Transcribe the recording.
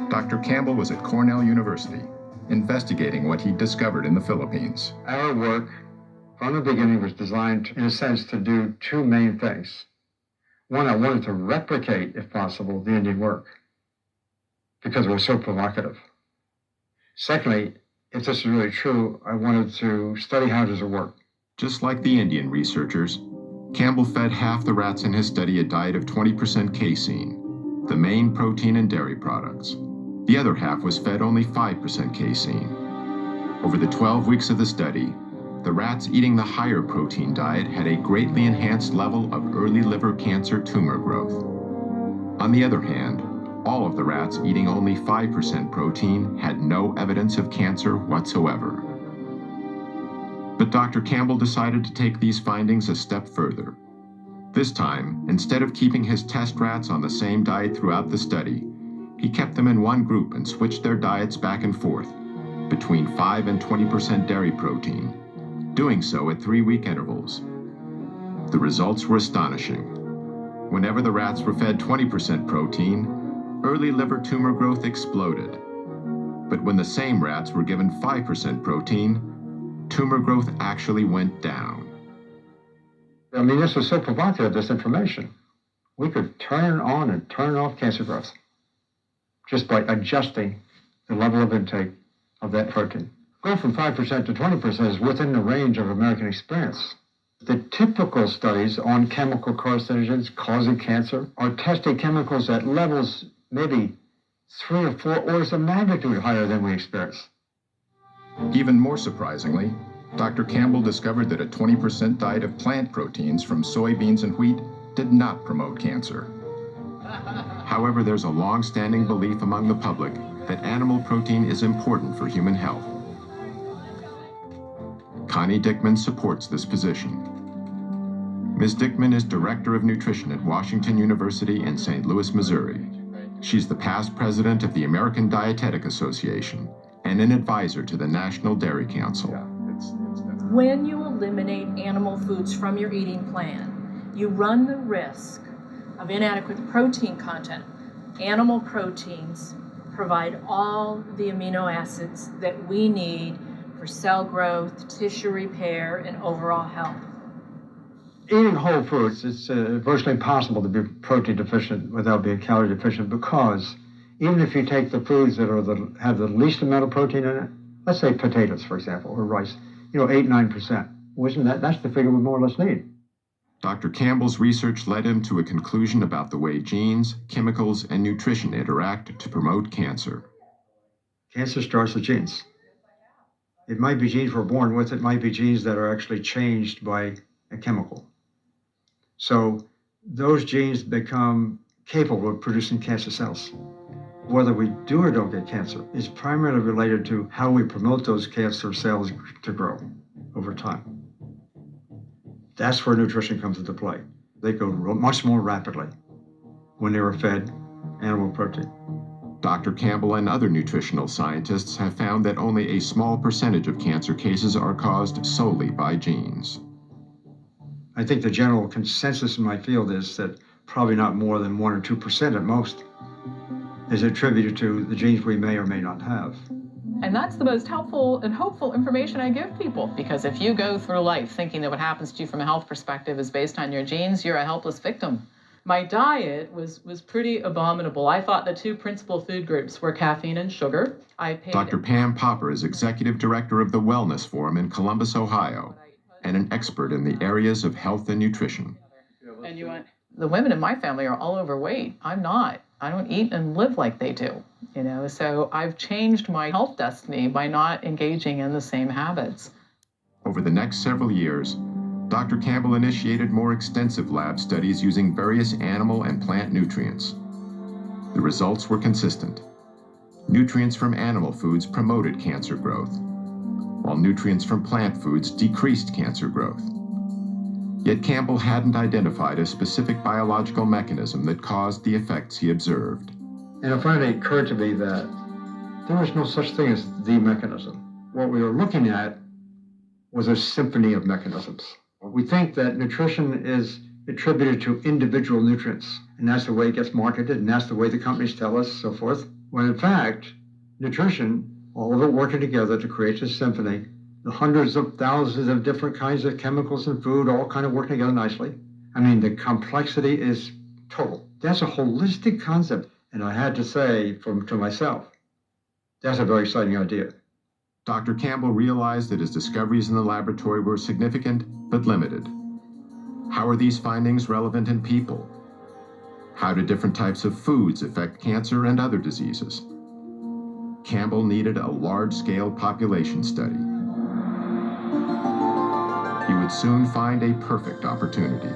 Dr. Campbell was at Cornell University, investigating what he'd discovered in the Philippines. Our work from the beginning was designed, in a sense, to do two main things. One, I wanted to replicate, if possible, the Indian work, because it was so provocative. Secondly, if this is really true, I wanted to study how does it work. Just like the Indian researchers, Campbell fed half the rats in his study a diet of 20% casein, the main protein in dairy products. The other half was fed only 5% casein. Over the 12 weeks of the study, the rats eating the higher protein diet had a greatly enhanced level of early liver cancer tumor growth. On the other hand, all of the rats eating only 5% protein had no evidence of cancer whatsoever. But Dr. Campbell decided to take these findings a step further. This time, instead of keeping his test rats on the same diet throughout the study, he kept them in one group and switched their diets back and forth, between 5 and 20% dairy protein, doing so at 3-week intervals. The results were astonishing. Whenever the rats were fed 20% protein, early liver tumor growth exploded. But when the same rats were given 5% protein, tumor growth actually went down. I mean, this was so provocative, this information. We could turn on and turn off cancer growth just by adjusting the level of intake of that protein. Going from 5% to 20% is within the range of American experience. The typical studies on chemical carcinogens causing cancer are testing chemicals at levels maybe 3 or 4 orders of magnitude higher than we experience. Even more surprisingly, Dr. Campbell discovered that a 20% diet of plant proteins from soybeans and wheat did not promote cancer. However, there's a long-standing belief among the public that animal protein is important for human health. Connie Dickman supports this position. Ms. Dickman is Director of Nutrition at Washington University in St. Louis, Missouri. She's the past president of the American Dietetic Association and an advisor to the National Dairy Council. When you eliminate animal foods from your eating plan, you run the risk of inadequate protein content. Animal proteins provide all the amino acids that we need for cell growth, tissue repair, and overall health. Eating whole foods, it's virtually impossible to be protein deficient without being calorie deficient, because even if you take the foods that have the least amount of protein in it, let's say potatoes, for example, or rice, 8-9%. That's the figure we more or less need. Dr. Campbell's research led him to a conclusion about the way genes, chemicals, and nutrition interact to promote cancer. Cancer starts with genes. It might be genes we're born with, it might be genes that are actually changed by a chemical. So those genes become capable of producing cancer cells. Whether we do or don't get cancer is primarily related to how we promote those cancer cells to grow over time. That's where nutrition comes into play. They go much more rapidly when they were fed animal protein. Dr. Campbell and other nutritional scientists have found that only a small percentage of cancer cases are caused solely by genes. I think the general consensus in my field is that probably not more than 1 or 2% at most is attributed to the genes we may or may not have. And that's the most helpful and hopeful information I give people, because if you go through life thinking that what happens to you from a health perspective is based on your genes, you're a helpless victim. My diet was pretty abominable. I thought the two principal food groups were caffeine and sugar. Dr. Pam Popper is executive director of the Wellness Forum in Columbus, Ohio, and an expert in the areas of health and nutrition. And the women in my family are all overweight. I'm not. I don't eat and live like they do, so I've changed my health destiny by not engaging in the same habits. Over the next several years, Dr. Campbell initiated more extensive lab studies using various animal and plant nutrients. The results were consistent. Nutrients from animal foods promoted cancer growth, while nutrients from plant foods decreased cancer growth. Yet Campbell hadn't identified a specific biological mechanism that caused the effects he observed. And it finally occurred to me that there was no such thing as the mechanism. What we were looking at was a symphony of mechanisms. We think that nutrition is attributed to individual nutrients, and that's the way it gets marketed, and that's the way the companies tell us, so forth. when in fact, nutrition, all of it working together to create this symphony, the hundreds of thousands of different kinds of chemicals in food, all kind of working together nicely. I mean, the complexity is total. That's a holistic concept. And I had to say to myself, that's a very exciting idea. Dr. Campbell realized that his discoveries in the laboratory were significant but limited. How are these findings relevant in people? How do different types of foods affect cancer and other diseases? Campbell needed a large-scale population study. He would soon find a perfect opportunity.